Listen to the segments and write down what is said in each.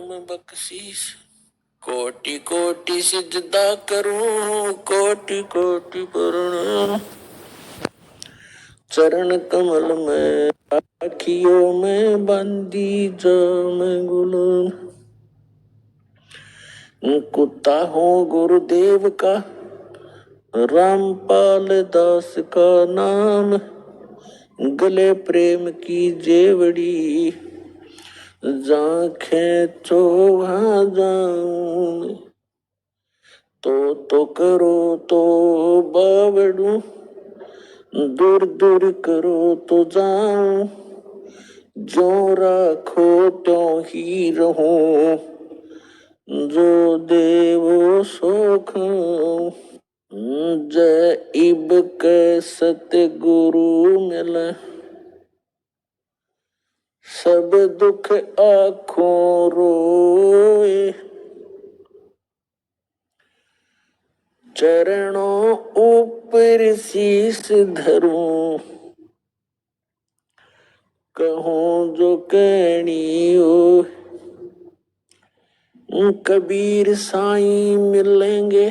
करम बख्शीस। कोटि कोटि सिजदा करूं, कोटि कोटि प्रणाम। चरण कमल में राखियों में बंदी जाम गुलाम। कुत्ता हूँ गुरुदेव का, रामपाल दास का नाम। गले प्रेम की जेवड़ी, जांखें चो वहां जाऊं। तो करो तो बावड़ू, दूर दूर करो तो जाऊं। जो राखो त्यों ही रहूं, जो देवो सो खाऊं। जय इब के सतगुरु मिले, सब दुख आँखों रोए। चरणों ऊपर शीस धरूं, कहूं जो कहनी हो। कबीर साईं मिलेंगे,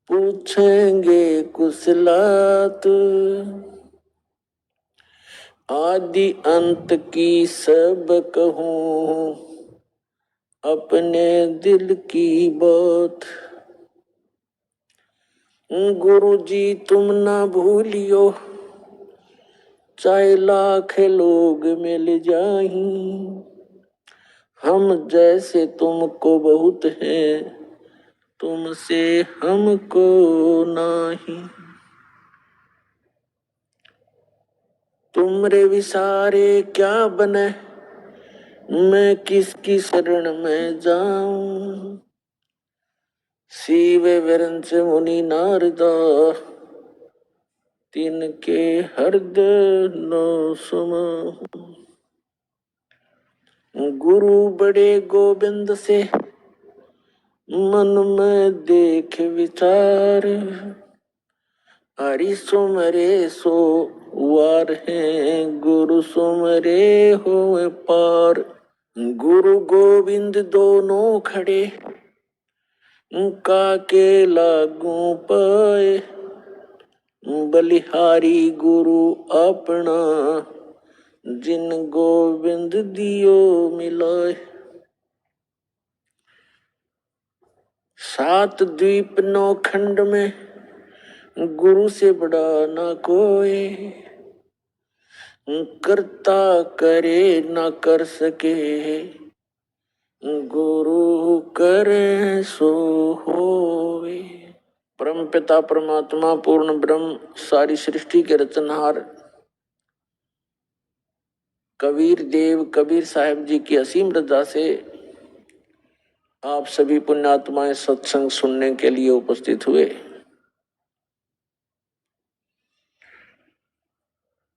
पूछेंगे कुशलात। आदि अंत की सब कहूं, अपने दिल की बात। गुरु जी तुम ना भूलियो, चाहे लाख लोग मिल जाहीं। हम जैसे तुमको बहुत हैं, तुमसे हमको नहीं। तुमरे विसारे क्या बने, मैं किसकी शरण में जाऊं। शिव विरंच मुनि नारदा, तिनके हृदय न समाहूं। गुरु बड़े गोविंद से, मन में देख विचार। हरि सुमरे सो वार हैं, गुरु सुमरे होए पार। गुरु गोविंद दोनों खड़े, काके लागू पाए। बलिहारी गुरु अपना, जिन गोविंद दियो मिलाए। सात द्वीप नौ खंड में, गुरु से बड़ा ना कोई। करता करे ना कर सके, गुरु करे सो होवे। परम पिता परमात्मा पूर्ण ब्रह्म, सारी सृष्टि के रचनहार कबीर देव कबीर साहब जी की असीम रजा से आप सभी पुण्यात्माएं सत्संग सुनने के लिए उपस्थित हुए।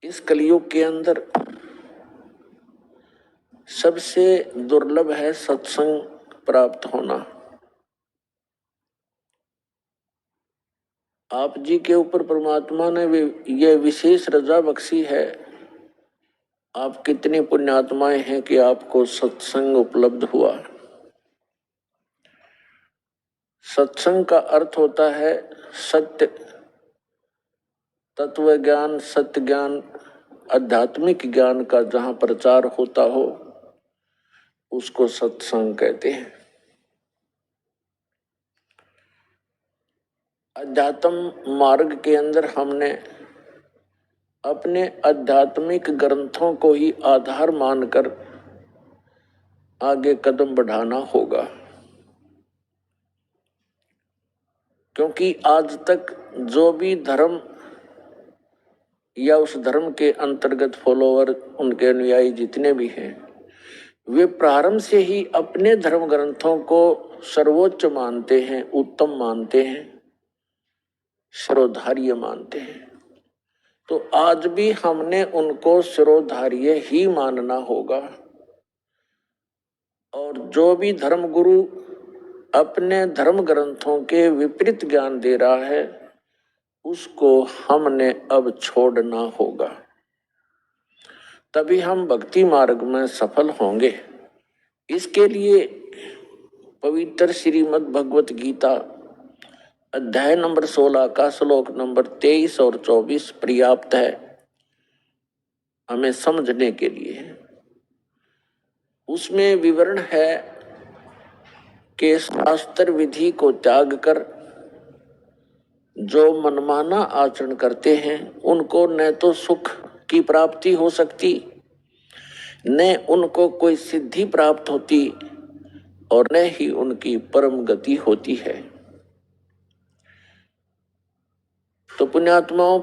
इस कलयुग के अंदर सबसे दुर्लभ है सत्संग प्राप्त होना। आप जी के ऊपर परमात्मा ने यह विशेष रजा बख्शी है। आप कितनी पुण्यात्माएं हैं कि आपको सत्संग उपलब्ध हुआ। सत्संग का अर्थ होता है सत्य, तत्व ज्ञान, सत्य ज्ञान, आध्यात्मिक ज्ञान का जहां प्रचार होता हो उसको सत्संग कहते हैं। अध्यात्म मार्ग के अंदर हमने अपने आध्यात्मिक ग्रंथों को ही आधार मानकर आगे कदम बढ़ाना होगा, क्योंकि आज तक जो भी धर्म या उस धर्म के अंतर्गत फॉलोवर, उनके अनुयायी जितने भी हैं, वे प्रारंभ से ही अपने धर्म ग्रंथों को सर्वोच्च मानते हैं, उत्तम मानते हैं, शिरोधार्य मानते हैं। तो आज भी हमने उनको शिरोधार्य ही मानना होगा। और जो भी धर्म गुरु अपने धर्म ग्रंथों के विपरीत ज्ञान दे रहा है उसको हमने अब छोड़ना होगा, तभी हम भक्ति मार्ग में सफल होंगे। इसके लिए पवित्र श्रीमद् भगवत गीता अध्याय नंबर 16 का श्लोक नंबर 23 और 24 पर्याप्त है हमें समझने के लिए। उसमें विवरण है कि शास्त्र विधि को त्याग कर जो मनमाना आचरण करते हैं उनको न तो सुख की प्राप्ति हो सकती, न उनको कोई सिद्धि प्राप्त होती और न ही उनकी परम गति होती है। तो पुण्यात्माओं,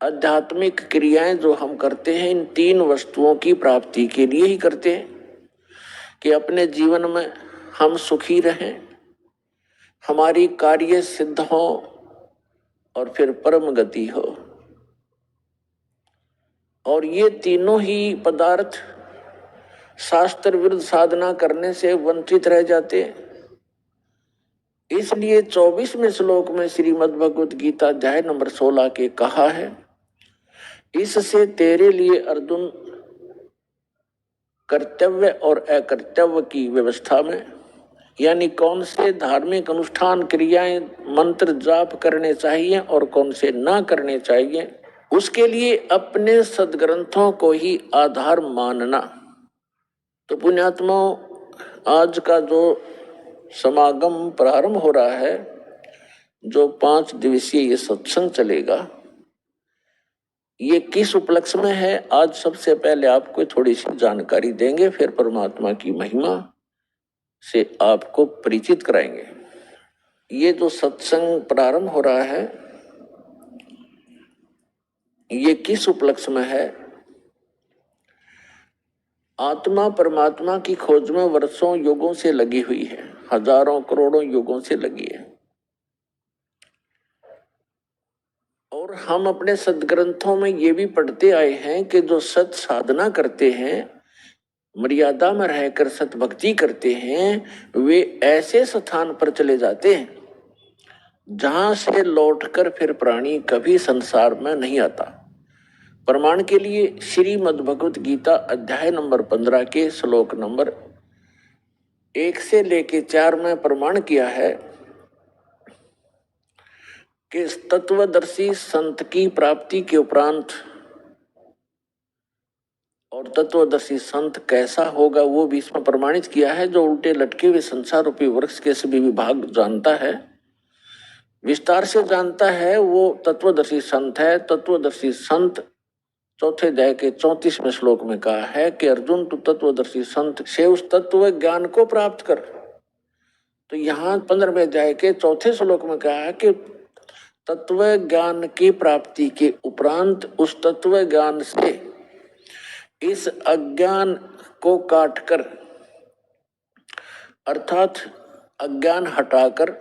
आध्यात्मिक क्रियाएं जो हम करते हैं इन तीन वस्तुओं की प्राप्ति के लिए ही करते हैं कि अपने जीवन में हम सुखी रहें, हमारी कार्य सिद्ध हो और फिर परम गति हो। और ये तीनों ही पदार्थ शास्त्र विरुद्ध साधना करने से वंचित रह जाते हैं। इसलिए 24वें श्लोक में श्रीमद् भगवत गीता अध्याय नंबर 16 के कहा है, इससे तेरे लिए अर्जुन कर्तव्य और अकर्तव्य की व्यवस्था में, यानी कौन से धार्मिक अनुष्ठान क्रियाएं मंत्र जाप करने चाहिए और कौन से ना करने चाहिए, उसके लिए अपने सदग्रंथों को ही आधार मानना। तो पुण्यात्माओं, आज का जो समागम प्रारंभ हो रहा है, जो 5 दिवसीय ये सत्संग चलेगा, ये किस उपलक्ष्य में है, आज सबसे पहले आपको थोड़ी सी जानकारी देंगे, फिर परमात्मा की महिमा से आपको परिचित कराएंगे। ये जो सत्संग प्रारंभ हो रहा है ये किस उपलक्ष्य में है? आत्मा परमात्मा की खोज में वर्षों युगों से लगी हुई है, हजारों करोड़ों युगों से लगी है। और हम अपने सदग्रंथों में ये भी पढ़ते आए हैं कि जो सत साधना करते हैं, मर्यादा में रहकर सत भक्ति करते हैं, वे ऐसे स्थान पर चले जाते हैं जहां से लौटकर फिर प्राणी कभी संसार में नहीं आता। प्रमाण के लिए श्रीमद् भगवत गीता अध्याय नंबर 15 के श्लोक नंबर 1 से लेके 4 में प्रमाण किया है कि तत्वदर्शी संत की प्राप्ति के उपरांत, और तत्वदर्शी संत कैसा होगा वो भी इसमें प्रमाणित किया है। जो उल्टे लटके हुए संसार रूपी वृक्ष के सभी विभाग जानता है, विस्तार से जानता है, वो तत्वदर्शी संत है। तत्वदर्शी संत चौथे अध्याय के 34वें श्लोक में कहा है कि अर्जुन तू तत्वदर्शी संत से उस तत्व ज्ञान को प्राप्त कर। तो यहाँ 15वें अध्याय के 4थे श्लोक में कहा है कि तत्व ज्ञान की प्राप्ति के उपरांत उस तत्व ज्ञान से इस अज्ञान को काटकर, अर्थात अज्ञान हटाकर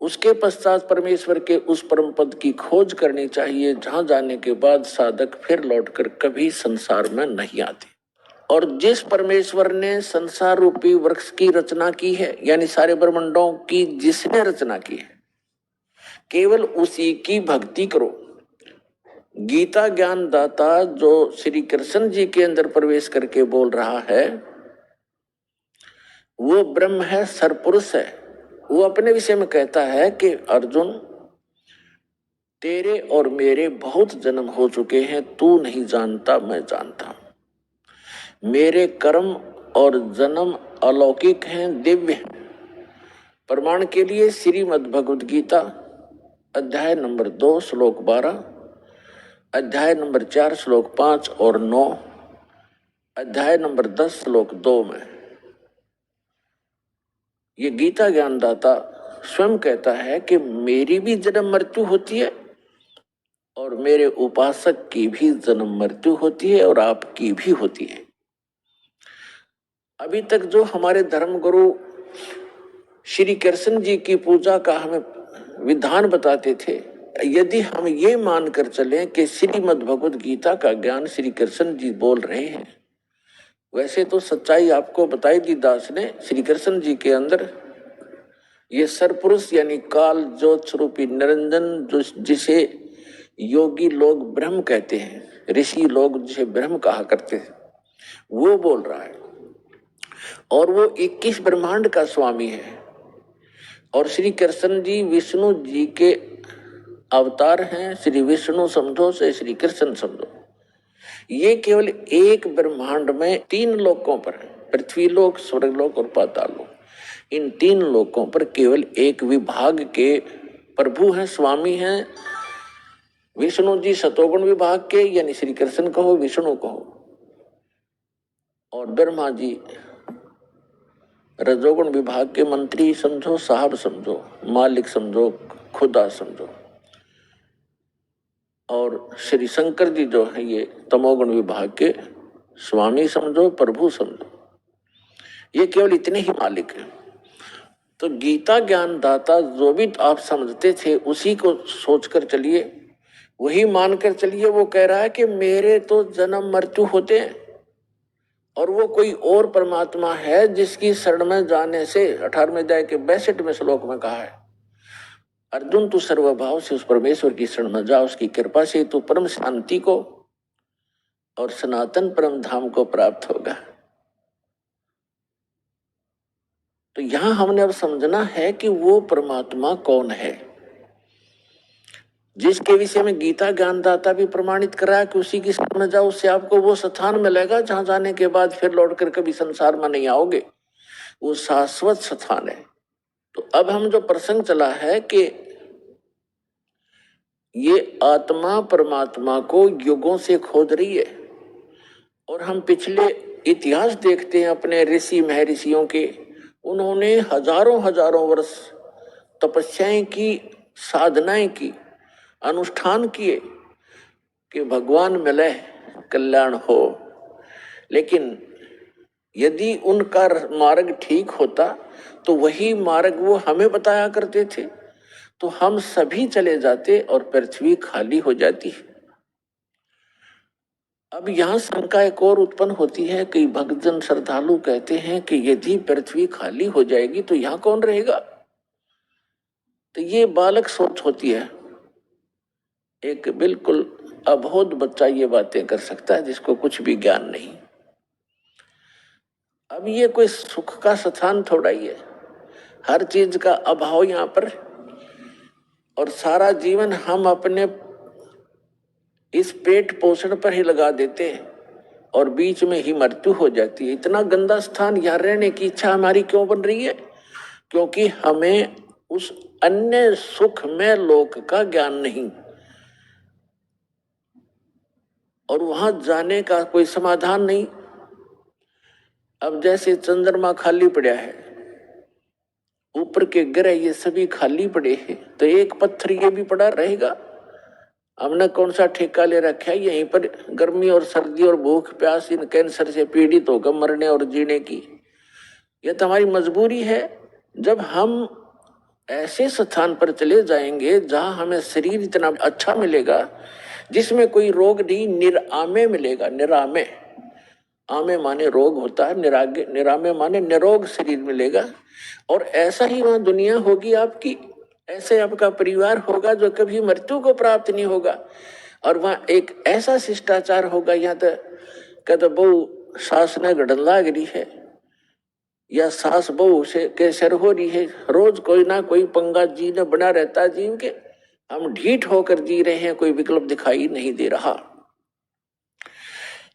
उसके पश्चात परमेश्वर के उस परम पद की खोज करनी चाहिए, जहां जाने के बाद साधक फिर लौटकर कभी संसार में नहीं आते। और जिस परमेश्वर ने संसार रूपी वृक्ष की रचना की है, यानी सारे ब्रह्मांडों की जिसने रचना की है, केवल उसी की भक्ति करो। गीता ज्ञान दाता जो श्री कृष्ण जी के अंदर प्रवेश करके बोल रहा है, वो ब्रह्म है, सरपुरुष है। वो अपने विषय में कहता है कि अर्जुन, तेरे और मेरे बहुत जन्म हो चुके हैं, तू नहीं जानता, मैं जानता हूं। मेरे कर्म और जन्म अलौकिक हैं, दिव्य हैं। प्रमाण के लिए श्रीमद् भगवद गीता अध्याय नंबर 2 श्लोक 12, अध्याय नंबर 4 श्लोक 5 और 9, अध्याय नंबर 10 श्लोक 2 में ये गीता ज्ञानदाता स्वयं कहता है कि मेरी भी जन्म मृत्यु होती है और मेरे उपासक की भी जन्म मृत्यु होती है और आपकी भी होती है। अभी तक जो हमारे धर्म गुरु श्री कृष्ण जी की पूजा का हमें विधान बताते थे, यदि हम ये मानकर चलें कि श्रीमद् भगवद गीता का ज्ञान श्री कृष्ण जी बोल रहे हैं, वैसे तो सच्चाई आपको बताई दी दास ने। श्री कृष्ण जी के अंदर ये सरपुरुष यानी काल ज्योत स्वरूपी निरंजन, जो जिसे योगी लोग ब्रह्म कहते हैं, ऋषि लोग जिसे ब्रह्म कहा करते हैं, वो बोल रहा है। और वो 21 ब्रह्मांड का स्वामी है। और श्री कृष्ण जी विष्णु जी के अवतार हैं। श्री विष्णु समझो से श्री कृष्ण समझो। ये केवल एक ब्रह्मांड में 3 लोकों पर, पृथ्वी लोक, स्वर्गलोक और पाताल लोक, इन 3 लोकों पर केवल एक विभाग के प्रभु हैं, स्वामी हैं। विष्णु जी सतोगुण विभाग के, यानी श्री कृष्ण कहो, विष्णु कहो, और ब्रह्मा जी रजोगुण विभाग के मंत्री समझो, साहब समझो, मालिक समझो, खुदा समझो। और श्री शंकर जी जो है ये तमोगुण विभाग के स्वामी समझो, प्रभु समझो। ये केवल इतने ही मालिक हैं। तो गीता ज्ञान दाता जो भी आप समझते थे उसी को सोचकर चलिए, वही मानकर चलिए। वो कह रहा है कि मेरे तो जन्म मृत्यु होते हैं और वो कोई और परमात्मा है जिसकी शरण में जाने से 18वें अध्याय के 62वें श्लोक में कहा है, अर्जुन तू सर्वभाव से उस परमेश्वर की शरण में जा, उसकी कृपा से तू परम शांति को और सनातन परम धाम को प्राप्त होगा। तो यहां हमने अब समझना है कि वो परमात्मा कौन है, जिसके विषय में गीता ज्ञानदाता भी प्रमाणित करा कि उसी की शरण में जाओ, उससे आपको वो स्थान मिलेगा जहां जाने के बाद फिर लौटकर कभी संसार में नहीं आओगे। वो शाश्वत स्थान है। तो अब हम जो प्रसंग चला है कि ये आत्मा परमात्मा को युगों से खोज रही है, और हम पिछले इतिहास देखते हैं अपने ऋषि महर्षियों के, उन्होंने हजारों हजारों वर्ष तपस्याएं की, साधनाएं की, अनुष्ठान किए कि भगवान मिले कल्याण हो। लेकिन यदि उनका मार्ग ठीक होता तो वही मार्ग वो हमें बताया करते थे, तो हम सभी चले जाते और पृथ्वी खाली हो जाती। अब यहाँ शंका एक और उत्पन्न होती है। कई भक्तजन श्रद्धालु कहते हैं कि यदि पृथ्वी खाली हो जाएगी तो यहाँ कौन रहेगा। तो ये बालक सोच होती है। एक बिल्कुल अबोध बच्चा ये बातें कर सकता है जिसको कुछ भी ज्ञान नहीं। अब ये कोई सुख का स्थान थोड़ा ही है, हर चीज का अभाव यहाँ पर, और सारा जीवन हम अपने इस पेट पोषण पर ही लगा देते हैं और बीच में ही मृत्यु हो जाती है। इतना गंदा स्थान यहाँ रहने की इच्छा हमारी क्यों बन रही है? क्योंकि हमें उस अन्य सुख में लोक का ज्ञान नहीं, और वहां जाने का कोई समाधान नहीं। अब जैसे चंद्रमा खाली पड़ा है, ऊपर के ग्रह ये सभी खाली पड़े हैं, तो एक पत्थर ये भी पड़ा रहेगा। हमने कौन सा ठेका ले रखा है यहीं पर गर्मी और सर्दी और भूख प्यास इन कैंसर से पीड़ित होकर मरने और जीने की? यह तो हमारी मजबूरी है। जब हम ऐसे स्थान पर चले जाएंगे जहां हमें शरीर इतना अच्छा मिलेगा जिसमें कोई रोग नहीं, निरामे मिलेगा। निरामे, आमे माने रोग होता है, निरामे माने निरोग शरीर मिलेगा। और ऐसा ही वहां दुनिया होगी आपकी, ऐसे आपका परिवार होगा जो कभी मृत्यु को प्राप्त नहीं होगा। और वहां एक ऐसा शिष्टाचार होगा, यहाँ तो कद बहु सास ने गड़न लाग रही है या सास बहू से के सर हो रही है, रोज कोई ना कोई पंगा जी ने बना रहता है। जीव के हम ढीठ होकर जी रहे हैं, कोई विकल्प दिखाई नहीं दे रहा।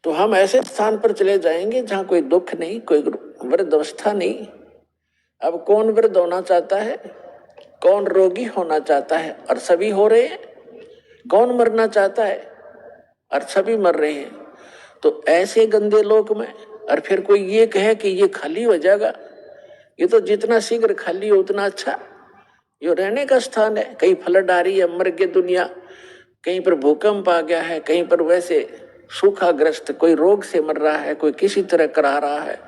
तो हम ऐसे स्थान पर चले जाएंगे जहां कोई दुख नहीं, कोई वृद्ध अवस्था नहीं। अब कौन वृद्ध होना चाहता है, कौन रोगी होना चाहता है, और सभी हो रहे हैं। कौन मरना चाहता है, और सभी मर रहे हैं। तो ऐसे गंदे लोक में और फिर कोई ये कहे कि ये खाली हो जाएगा, ये तो जितना शीघ्र खाली हो उतना अच्छा। ये रहने का स्थान है। कहीं फ्लड आ रही है, मर गई दुनिया, कहीं पर भूकंप आ गया है, कहीं पर वैसे सूखाग्रस्त, कोई रोग से मर रहा है, कोई किसी तरह करा रहा है।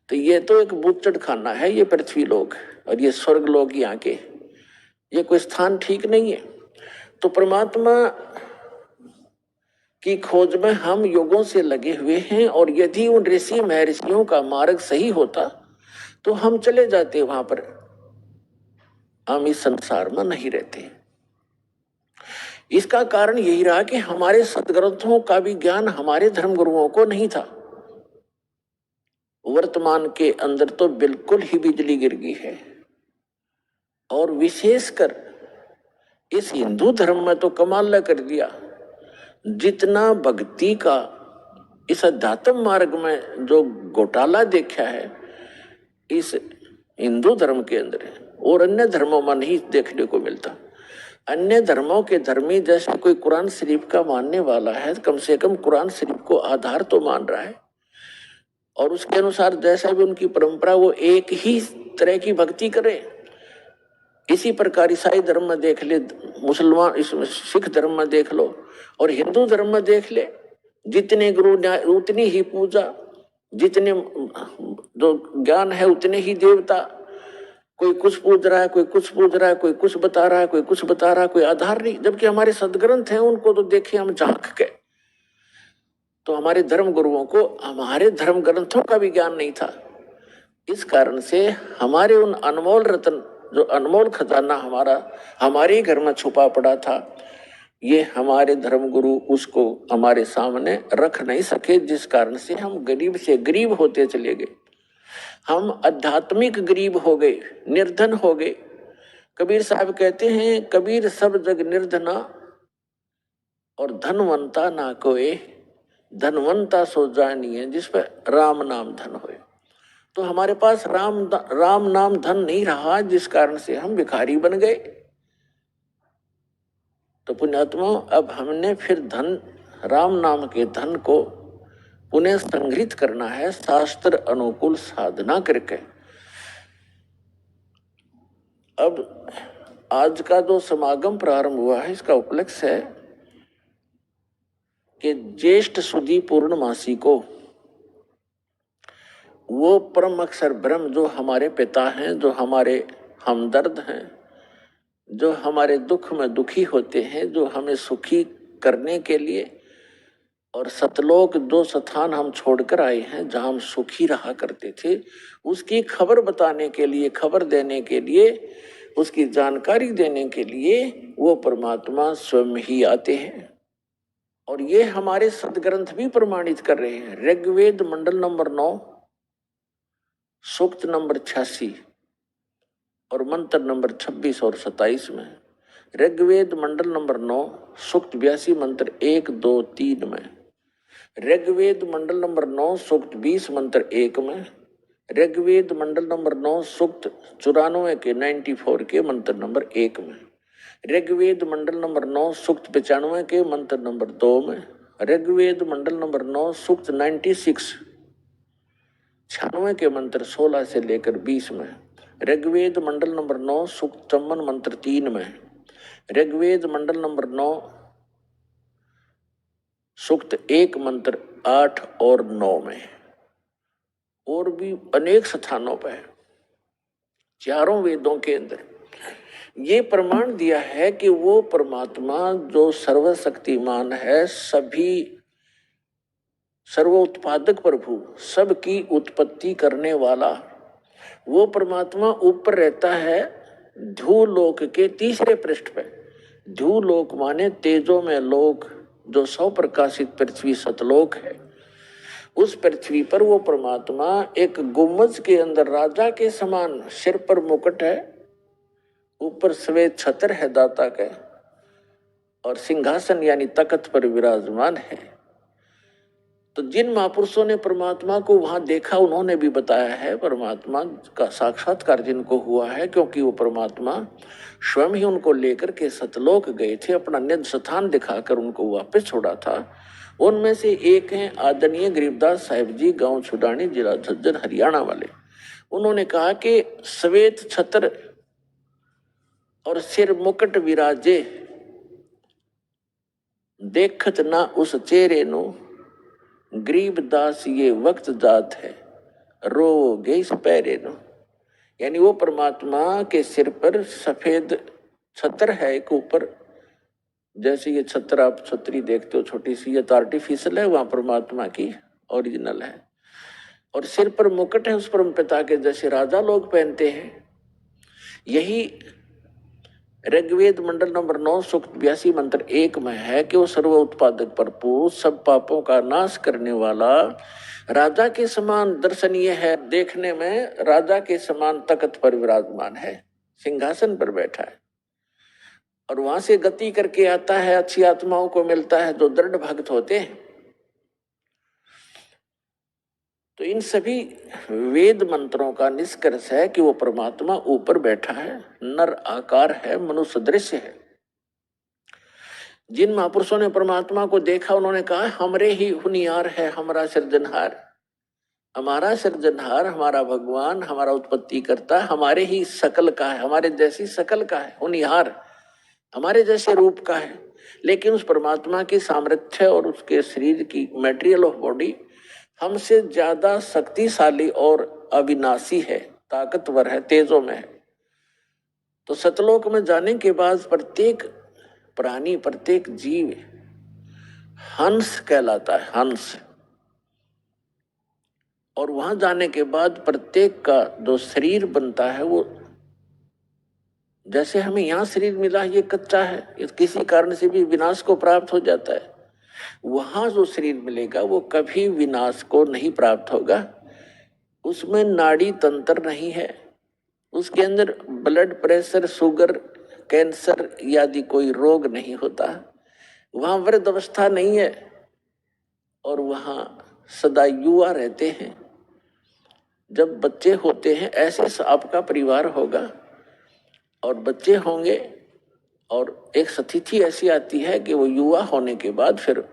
तो ये तो एक बूचड़ खाना है ये पृथ्वी लोक, और ये स्वर्ग लोक यहाँ के, ये कोई स्थान ठीक नहीं है। तो परमात्मा की खोज में हम युगों से लगे हुए हैं, और यदि उन ऋषि महर्षियों का मार्ग सही होता तो हम चले जाते वहां पर, हम इस संसार में नहीं रहते। इसका कारण यही रहा कि हमारे सदग्रंथों का भी ज्ञान हमारे धर्मगुरुओं को नहीं था। वर्तमान के अंदर तो बिल्कुल ही बिजली गिर गई है। और विशेषकर इस हिंदू धर्म में तो कमाल कर दिया, जितना भक्ति का इस अध्यात्म मार्ग में जो घोटाला देखा है इस हिंदू धर्म के अंदर है, और अन्य धर्मों में नहीं देखने को मिलता। अन्य धर्मों के धर्मी जैसे कोई कुरान शरीफ का मानने वाला है, कम से कम कुरान शरीफ को आधार तो मान रहा है, और उसके अनुसार जैसा भी उनकी परंपरा वो एक ही तरह की भक्ति करे। इसी प्रकार ईसाई धर्म में देख ले, मुसलमान इसमें सिख धर्म में देख लो, और हिंदू धर्म में देख ले, जितने गुरु उतनी ही पूजा, जितने जो ज्ञान है उतने ही देवता। कोई कुछ पूज रहा है, कोई कुछ पूज रहा है, कोई कुछ बता रहा है, कोई कुछ बता रहा है, कोई आधार नहीं। जबकि हमारे सदग्रंथ हैं, उनको तो देखे हम झांक के, तो हमारे धर्म गुरुओं को हमारे धर्म ग्रंथों का भी ज्ञान नहीं था। इस कारण से हमारे उन अनमोल रत्न, जो अनमोल खजाना हमारा हमारे घर में छुपा पड़ा था, ये हमारे धर्म गुरु उसको हमारे सामने रख नहीं सके, जिस कारण से हम गरीब से गरीब होते चले गए। हम आध्यात्मिक गरीब हो गए, निर्धन हो गए। कबीर साहब कहते हैं, कबीर सब जग निर्धना और धनवंता ना कोई, धनवंता सो जानिए जिस पर राम नाम धन होए। तो हमारे पास राम नाम धन नहीं रहा, जिस कारण से हम भिखारी बन गए। तो पुण्यात्मा, अब हमने फिर धन, राम नाम के धन को पुनः संग्रहित करना है शास्त्र अनुकूल साधना करके। अब आज का जो समागम प्रारंभ हुआ है, इसका उपलक्ष्य है कि ज्येष्ठ सुदी पूर्णमासी को वो परम अक्षर ब्रह्म जो हमारे पिता हैं, जो हमारे हमदर्द हैं, जो हमारे दुख में दुखी होते हैं, जो हमें सुखी करने के लिए, और सतलोक जो स्थान हम छोड़कर आए हैं जहां हम सुखी रहा करते थे, उसकी खबर बताने के लिए, खबर देने के लिए, उसकी जानकारी देने के लिए वो परमात्मा स्वयं ही आते हैं। और ये हमारे सदग्रंथ भी प्रमाणित कर रहे हैं। ऋग्वेद मंडल नंबर 9 सूक्त नंबर 86 और मंत्र नंबर 26 और 27 में, ऋग्वेद मंडल नंबर 9 सूक्त 82 मंत्र 1, 2, 3 में, ऋग्वेद मंडल नंबर 9 सूक्त 20 मंत्र 1 में, ऋग्वेद मंडल नंबर 9 सूक्त 94 के 94 के मंत्र नंबर 1 में, ऋग्वेद मंडल नंबर 9 सूक्त 95 के मंत्र नंबर 2 में, ऋग्वेद मंडल नंबर 9 सूक्त 96 96 के मंत्र 16 से लेकर 20 में, ऋग्वेद मंडल नंबर 9 सूक्त 54 मंत्र 3 में, ऋग्वेद मंडल नंबर 9 सूक्त 1 मंत्र 8 और 9 में, और भी अनेक स्थानों पर चारों वेदों के अंदर ये प्रमाण दिया है कि वो परमात्मा जो सर्वशक्तिमान है, सभी सर्वोत्पादक प्रभु, सबकी उत्पत्ति करने वाला, वो परमात्मा ऊपर रहता है ध्रुवलोक के तीसरे पृष्ठ पे। ध्रुवलोक माने तेजो में लोक, जो सौ प्रकाशित पृथ्वी सतलोक है। उस पृथ्वी पर वो परमात्मा एक गुम्बज के अंदर राजा के समान, सिर पर मुकुट है, ऊपर श्वेत छत्र है दाता का, और सिंहासन यानी तख्त पर विराजमान है। तो जिन महापुरुषों ने परमात्मा को वहां देखा, उन्होंने भी बताया है परमात्मा का साक्षात्कार जिनको हुआ है, क्योंकि वो परमात्मा स्वयं ही उनको लेकर के सतलोक गए थे, अपना निज स्थान दिखाकर उनको वापस छोड़ा था। उनमें से एक हैं आदरणीय गरीबदास साहिब जी, गांव छुडानी, जिला झज्जर, हरियाणा वाले। उन्होंने कहा कि श्वेत छत्र और सिर मुकुट विराजे, देखत ना उस चेहरे नो, गरीबदास ये वक्त जात है, रोगे इस पैरे नो। यानी वो परमात्मा के सिर पर सफेद छत्र है एक ऊपर, जैसे ये छत्र आप छतरी देखते हो छोटी सी, ये तो आर्टिफिशियल है, वहां परमात्मा की ओरिजिनल है। और सिर पर मुकुट है उस परम पिता के, जैसे राजा लोग पहनते हैं। यही ऋग्वेद मंडल नंबर 9 सूक्त 82 मंत्र 1 में है कि वो सर्व उत्पादक भरपूर सब पापों का नाश करने वाला राजा के समान दर्शनीय है, देखने में राजा के समान तख्त पर विराजमान है, सिंहासन पर बैठा है और वहां से गति करके आता है, अच्छी आत्माओं को मिलता है जो दृढ़ भक्त होते हैं। तो इन सभी वेद मंत्रों का निष्कर्ष है कि वो परमात्मा ऊपर बैठा है, नर आकार है, मनुष्य दृश्य है। जिन महापुरुषों ने परमात्मा को देखा उन्होंने कहा हमरे ही हुनियार है हमारा सृजनहार, हमारा सृजनहार, हमारा भगवान, हमारा उत्पत्ति करता, हमारे ही शकल का है, हमारे जैसी शकल का है, हुनियार हमारे जैसे रूप का है। लेकिन उस परमात्मा की सामर्थ्य और उसके शरीर की मटेरियल ऑफ बॉडी हमसे ज्यादा शक्तिशाली और अविनाशी है, ताकतवर है, तेजों में है। तो सतलोक में जाने के बाद प्रत्येक प्राणी, प्रत्येक जीव हंस कहलाता है, हंस। और वहां जाने के बाद प्रत्येक का जो शरीर बनता है वो, जैसे हमें यहाँ शरीर मिला ये कच्चा है, इस किसी कारण से भी विनाश को प्राप्त हो जाता है, वहां जो शरीर मिलेगा वो कभी विनाश को नहीं प्राप्त होगा। उसमें नाड़ी तंत्र नहीं है, उसके अंदर ब्लड प्रेशर, शुगर, कैंसर आदि कोई रोग नहीं होता, वहां वृद्ध अवस्था नहीं है और वहां सदा युवा रहते हैं। जब बच्चे होते हैं ऐसे आपका परिवार होगा और बच्चे होंगे और एक स्थिति ऐसी आती है कि वो युवा होने के बाद फिर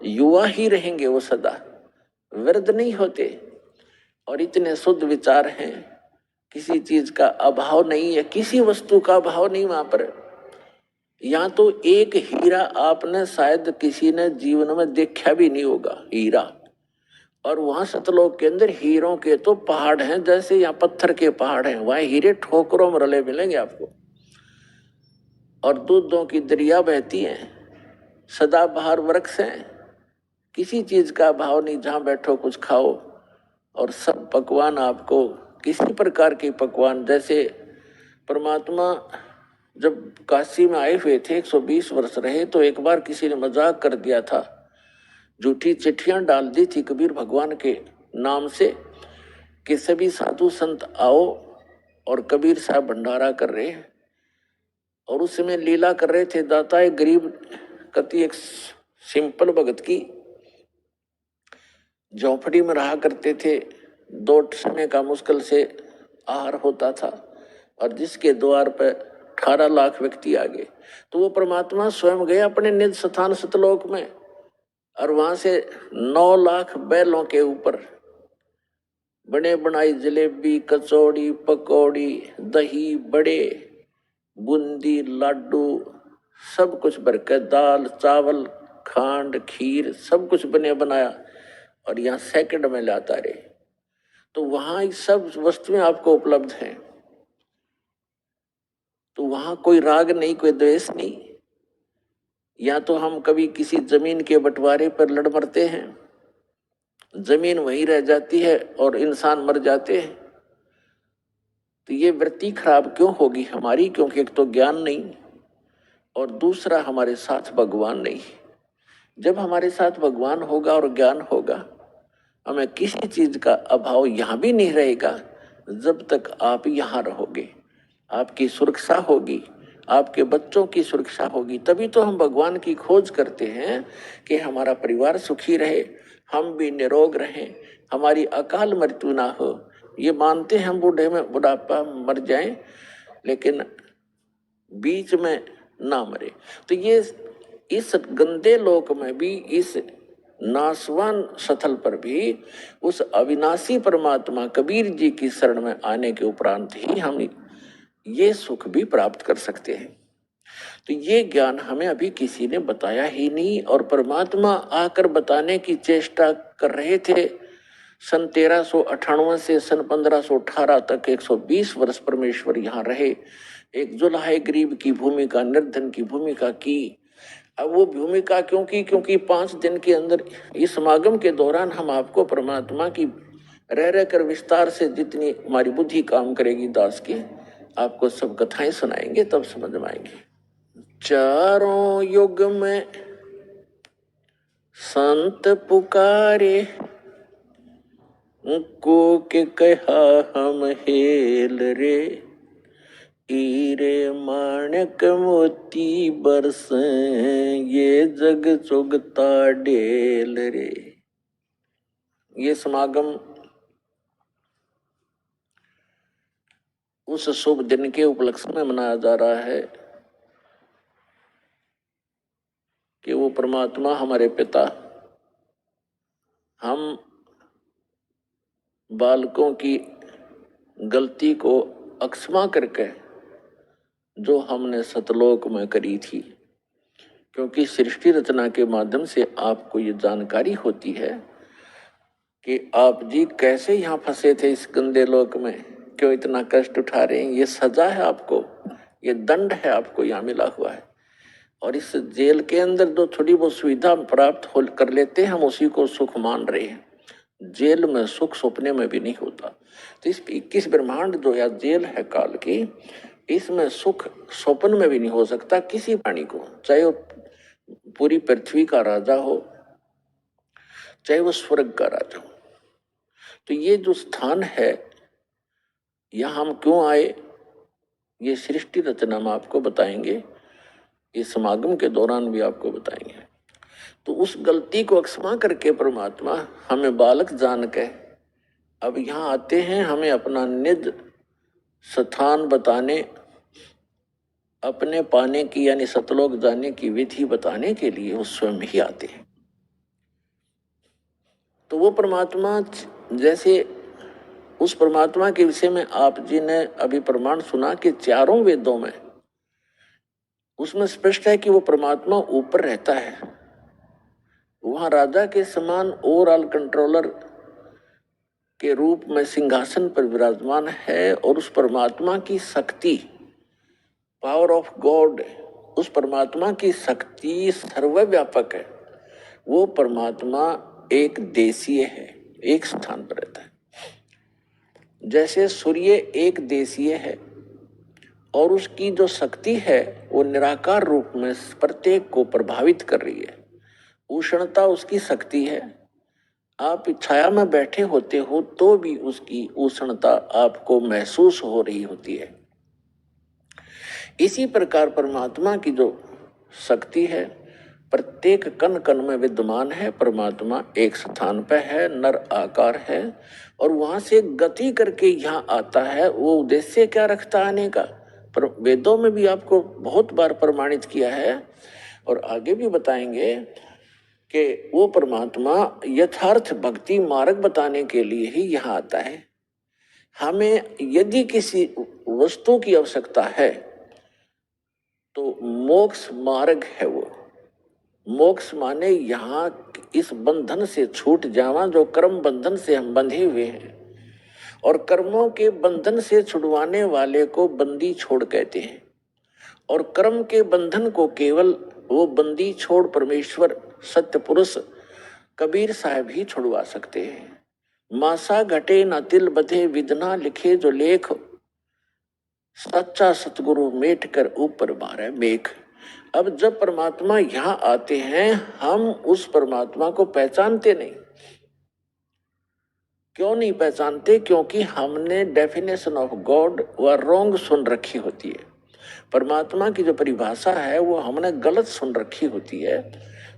युवा ही रहेंगे, वो सदा वृद्ध नहीं होते और इतने शुद्ध विचार हैं, किसी चीज का अभाव नहीं है, किसी वस्तु का अभाव नहीं वहां पर। यहाँ तो एक हीरा आपने शायद किसी ने जीवन में देखा भी नहीं होगा, हीरा। और वहां सतलोक के अंदर हीरों के तो पहाड़ हैं, जैसे यहाँ पत्थर के पहाड़ हैं, वहां हीरे ठोकरों में रले मिलेंगे आपको। और दूधों की दरिया बहती हैं, सदाबहार वृक्ष हैं, किसी चीज का अभाव नहीं, जहां बैठो कुछ खाओ। और सब पकवान आपको किसी प्रकार के पकवान, जैसे परमात्मा जब काशी में आए हुए थे 120 वर्ष रहे, तो एक बार किसी ने मजाक कर दिया था, झूठी चिट्ठियां डाल दी थी कबीर भगवान के नाम से कि सभी साधु संत आओ और कबीर साहब भंडारा कर रहे हैं। और उस समय लीला कर रहे थे, दाता एक गरीब कति एक सिंपल भगत की झोपड़ी में रहा करते थे, 2 समय का मुश्किल से आहार होता था और जिसके द्वार पर 18 लाख व्यक्ति आ गए। तो वो परमात्मा स्वयं गए अपने निज स्थान सतलोक में और वहां से 9 लाख बैलों के ऊपर बने बनाई जलेबी, कचौड़ी, पकौड़ी, दही, बड़े, बूंदी, लाडू, सब कुछ भरकर, दाल, चावल, खांड, खीर, सब कुछ बने बनाया और यहाँ सेकंड में लाता रहे। तो वहां सब वस्तुएं आपको उपलब्ध हैं। तो वहां कोई राग नहीं, कोई द्वेष नहीं। या तो हम कभी किसी जमीन के बंटवारे पर लड़ मरते हैं, जमीन वहीं रह जाती है और इंसान मर जाते हैं। तो ये वृत्ति खराब क्यों होगी हमारी? क्योंकि एक तो ज्ञान नहीं और दूसरा हमारे साथ भगवान नहीं। जब हमारे साथ भगवान होगा और ज्ञान होगा, हमें किसी चीज का अभाव यहाँ भी नहीं रहेगा। जब तक आप यहाँ रहोगे, आपकी सुरक्षा होगी, आपके बच्चों की सुरक्षा होगी। तभी तो हम भगवान की खोज करते हैं कि हमारा परिवार सुखी रहे, हम भी निरोग रहें, हमारी अकाल मृत्यु ना हो। ये मानते हैं हम बूढ़े में बुढ़ापा मर जाएं, लेकिन बीच में ना मरे। तो ये इस गंदे लोक में भी, इस नासवान स्थल पर भी उस अविनाशी परमात्मा कबीर जी की शरण में आने के उपरांत ही हम ये सुख भी प्राप्त कर सकते हैं। तो ये ज्ञान हमें अभी किसी ने बताया ही नहीं और परमात्मा आकर बताने की चेष्टा कर रहे थे। सन 1398 से सन 1518 तक 120 वर्ष परमेश्वर यहाँ रहे, एक जुल्हा गरीब की भूमिका, निर्धन की भूमिका की। अब वो भूमिका क्यों की? क्योंकि 5 दिन के अंदर इस समागम के दौरान हम आपको परमात्मा की रह कर विस्तार से जितनी हमारी बुद्धि काम करेगी दास की, आपको सब कथाएं सुनाएंगे तब समझ में आएंगी। चारों युग में संत पुकारे, को के कहा हम हेल रे, हीरे माणक मोती बरसे, ये जग चुगता ढेल रे। ये समागम उस शुभ दिन के उपलक्ष्य में मनाया जा रहा है कि वो परमात्मा हमारे पिता हम बालकों की गलती को अक्षमा करके जो हमने सतलोक में करी थी, क्योंकि सृष्टि रचना के माध्यम से आपको ये जानकारी होती है कि आप जी कैसे यहाँ फंसे थे इस गंदे लोक में, क्यों इतना कष्ट उठा रहे हैं। ये सजा है आपको, ये दंड है आपको यहाँ मिला हुआ है। और इस जेल के अंदर जो थोड़ी बहुत सुविधा प्राप्त हो कर लेते हैं हम उसी को सुख मान रहे हैं। जेल में सुख सपने में भी नहीं होता। तो इस 21 ब्रह्मांड जो या जेल है काल की, इसमें सुख स्वप्न में भी नहीं हो सकता किसी प्राणी को, चाहे वो पूरी पृथ्वी का राजा हो, चाहे वो स्वर्ग का राजा हो। तो ये जो स्थान है यहाँ हम क्यों आए, ये सृष्टि रचना में आपको बताएंगे, इस समागम के दौरान भी आपको बताएंगे। तो उस गलती को अक्षमा करके परमात्मा हमें बालक जान के अब यहाँ आते हैं, हमें अपना निज स्थान बताने, अपने पाने की यानी सतलोक जाने की विधि बताने के लिए वो स्वयं ही आते हैं। तो वो परमात्मा जैसे उस परमात्मा के विषय में आप जी ने अभी प्रमाण सुना कि चारों वेदों में उसमें स्पष्ट है कि वो परमात्मा ऊपर रहता है, वहां राजा के समान ओवरऑल कंट्रोलर के रूप में सिंहासन पर विराजमान है। और उस परमात्मा की शक्ति, पावर ऑफ गॉड, उस परमात्मा की शक्ति सर्वव्यापक है। वो परमात्मा एक देशीय है, एक स्थान पर रहता है। जैसे सूर्य एक देशीय है और उसकी जो शक्ति है वो निराकार रूप में प्रत्येक को प्रभावित कर रही है। उष्णता उसकी शक्ति है, आप छाया में बैठे होते हो तो भी उसकी उष्णता आपको महसूस हो रही होती है। इसी प्रकार परमात्मा की जो शक्ति है प्रत्येक कण कण में विद्यमान है। परमात्मा एक स्थान पर है, नर आकार है और वहां से गति करके यहाँ आता है। वो उद्देश्य क्या रखता आने का, पर वेदों में भी आपको बहुत बार प्रमाणित किया है और आगे भी बताएंगे कि वो परमात्मा यथार्थ भक्ति मार्ग बताने के लिए ही यहाँ आता है। हमें यदि किसी वस्तु की आवश्यकता है तो मोक्ष मार्ग है वो। मोक्ष माने यहाँ इस बंधन से छूट जावा, जो कर्म बंधन से हम बंधे हुए हैं। और कर्मों के बंधन से छुड़वाने वाले को बंदी छोड़ कहते हैं और कर्म के बंधन को केवल वो बंदी छोड़ परमेश्वर सत्य पुरुष कबीर साहब ही छुड़वा सकते हैं। मासा घटे न तिल बधे, विधना लिखे जो लेख, सच्चा सतगुरु मेट कर ऊपर मारे मेघ। अब जब परमात्मा यहाँ आते हैं हम उस परमात्मा को पहचानते नहीं। क्यों नहीं पहचानते? क्योंकि हमने डेफिनेशन ऑफ गॉड व रॉन्ग सुन रखी होती है। परमात्मा की जो परिभाषा है वो हमने गलत सुन रखी होती है,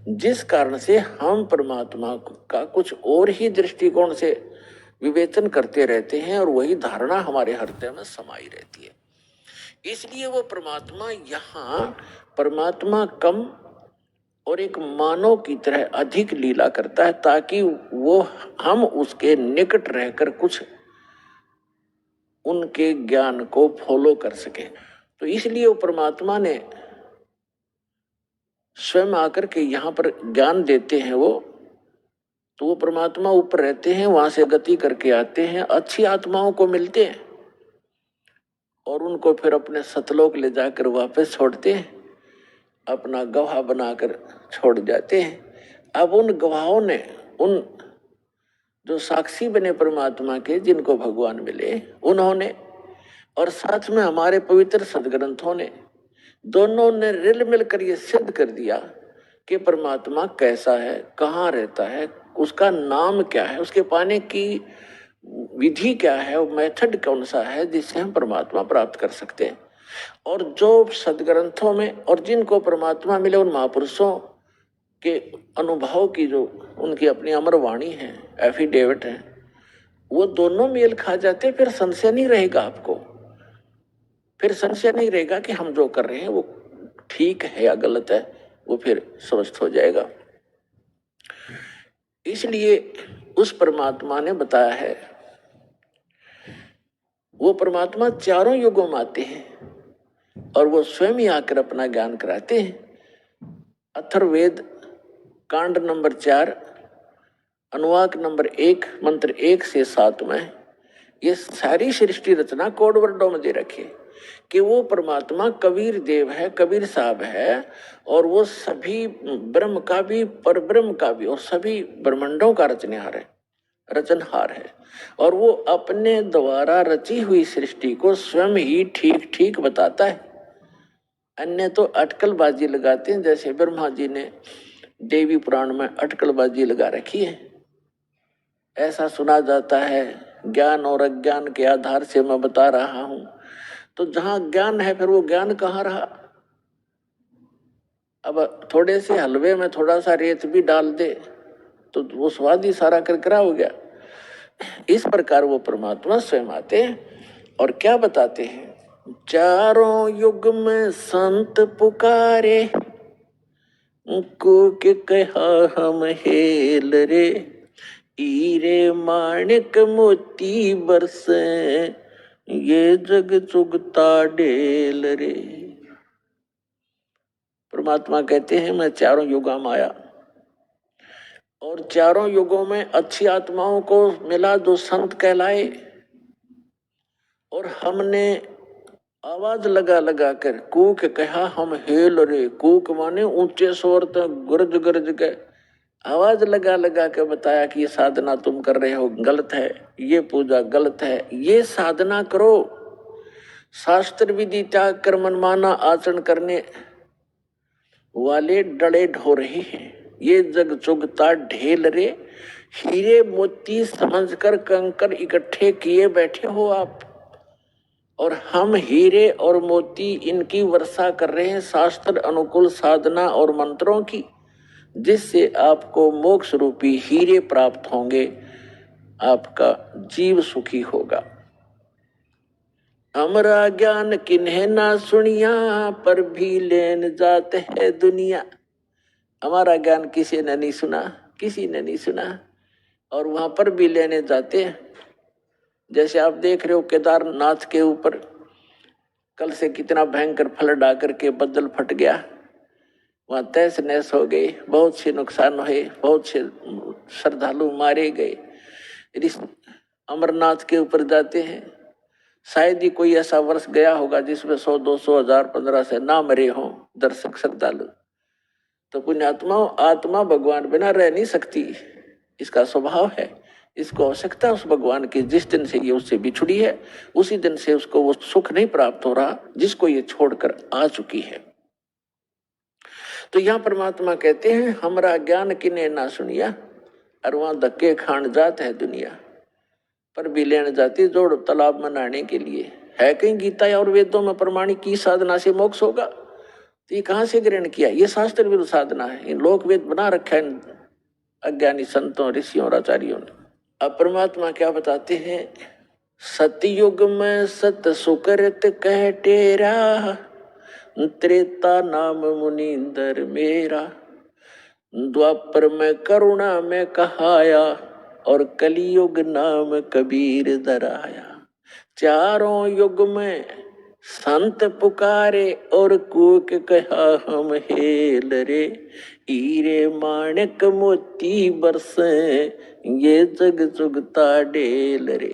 जिस कारण से हम परमात्मा का कुछ और ही दृष्टिकोण से विवेचन करते रहते हैं और वही धारणा हमारे हृदय में समाई रहती है। इसलिए वो परमात्मा यहाँ परमात्मा कम और एक मानव की तरह अधिक लीला करता है ताकि वो हम उसके निकट रहकर कुछ उनके ज्ञान को फॉलो कर सके। तो इसलिए वो परमात्मा ने स्वयं आकर के यहाँ पर ज्ञान देते हैं वो। तो वो परमात्मा ऊपर रहते हैं, वहां से गति करके आते हैं, अच्छी आत्माओं को मिलते हैं और उनको फिर अपने सतलोक ले जाकर वापस छोड़ते हैं, अपना गवाह बनाकर छोड़ जाते हैं। अब उन गवाहों ने, उन जो साक्षी बने परमात्मा के, जिनको भगवान मिले, उन्होंने और साथ में हमारे पवित्र सदग्रंथों ने, दोनों ने रिल मिलकर ये सिद्ध कर दिया कि परमात्मा कैसा है, कहाँ रहता है, उसका नाम क्या है, उसके पाने की विधि क्या है, वो मेथड कौन सा है जिससे हम परमात्मा प्राप्त कर सकते हैं। और जो सदग्रंथों में और जिनको परमात्मा मिले उन महापुरुषों के अनुभव की जो उनकी अपनी अमर वाणी है, एफिडेविट है, वो दोनों मेल खा जाते, फिर संशय नहीं रहेगा आपको, फिर संशय नहीं रहेगा कि हम जो कर रहे हैं वो ठीक है या गलत है, वो फिर स्पष्ट हो जाएगा। इसलिए उस परमात्मा ने बताया है, वो परमात्मा चारों युगों में आते हैं और वो स्वयं ही आकर अपना ज्ञान कराते हैं। अथर्ववेद कांड नंबर 4 अनुवाक नंबर 1 मंत्र 1 से 7 में ये सारी सृष्टि रचना कोड वर्डों में दे रखी है कि वो परमात्मा कबीर देव है, कबीर साहब है, और वो सभी ब्रह्म का भी, पर ब्रह्म का भी, और सभी ब्रह्मांडों का रचनहार है। और वो अपने द्वारा रची हुई सृष्टि को स्वयं ही ठीक ठीक बताता है। अन्य तो अटकलबाजी लगाते हैं, जैसे ब्रह्मा जी ने देवी पुराण में अटकलबाजी लगा रखी है। ऐसा सुना जाता है, ज्ञान और अज्ञान के आधार से मैं बता रहा हूं। तो जहां ज्ञान है फिर वो ज्ञान कहाँ रहा? अब थोड़े से हलवे में थोड़ा सा रेत भी डाल दे तो वो स्वाद ही सारा करकरा हो गया। इस प्रकार वो परमात्मा स्वयं आते हैं और क्या बताते हैं, चारों युग में संत पुकारे, को के कहा हम हेल रे, हीरे माणिक मोती बरसे, ये जग चुगता ढेल रे। परमात्मा कहते हैं मैं चारों युगों में आया और चारों युगों में अच्छी आत्माओं को मिला जो संत कहलाए, और हमने आवाज लगा लगा कर कूक कहा हम हेल रे। कूक माने ऊंचे स्वर तक गरज गरज के आवाज लगा लगा के बताया कि ये साधना तुम कर रहे हो गलत है, ये पूजा गलत है, ये साधना करो। शास्त्र विधि त्याग कर मनमाना आचरण करने वाले डले ढो रहे हैं, ये जग चुगता ढेल रे। हीरे मोती समझकर कंकर इकट्ठे किए बैठे हो आप, और हम हीरे और मोती इनकी वर्षा कर रहे हैं शास्त्र अनुकूल साधना और मंत्रों की, जिससे आपको मोक्ष रूपी हीरे प्राप्त होंगे, आपका जीव सुखी होगा। हमारा ज्ञान किन्हें ना सुनिया, पर भी लेन जात है दुनिया। हमारा ज्ञान किसी ने नहीं सुना, किसी ने नहीं सुना, और वहां पर भी लेने जाते हैं। जैसे आप देख रहे हो केदारनाथ के ऊपर कल से कितना भयंकर फ्लड आकर के बदल फट गया, वहां तहस नहस हो गई, बहुत से नुकसान हुए, बहुत से श्रद्धालु मारे गए। अमरनाथ के ऊपर जाते हैं, शायद ही कोई ऐसा वर्ष गया होगा जिसमें 100, 200, 1000, 15 से ना मरे हों दर्शक श्रद्धालु। तो पुण्यात्माओं, आत्मा भगवान बिना रह नहीं सकती, इसका स्वभाव है। इसको आवश्यकता उस भगवान की, जिस दिन से ये उससे बिछुड़ी है उसी दिन से उसको वो सुख नहीं प्राप्त हो रहा जिसको ये छोड़कर आ चुकी है। तो यहाँ परमात्मा कहते हैं हमारा ज्ञान किने ना सुनिया, और वहां धक्के खान जात है दुनिया, पर भी लेने जाती जोड़ तालाब में नहाने के लिए। है कहीं गीता और वेदों में प्रमाणिक की साधना से मोक्ष होगा? तो ये कहां से ग्रहण किया? ये शास्त्र विरुद्ध साधना है, इन लोक वेद बना रखा है इन अज्ञानी संतों, ऋषियों और आचार्यों ने। अब परमात्मा क्या बताते हैं, सतयुग में सत सुकृत कह टेरा, त्रेता नाम मुनींदर मेरा, द्वापर में करुणा में कहाया, और कलियुग नाम कबीर दराया। चारों युग में संत पुकारे, और कूक कहा हम हेल रे, हीरे माणिक मोती बरसे, ये जग चुगता ढेल रे।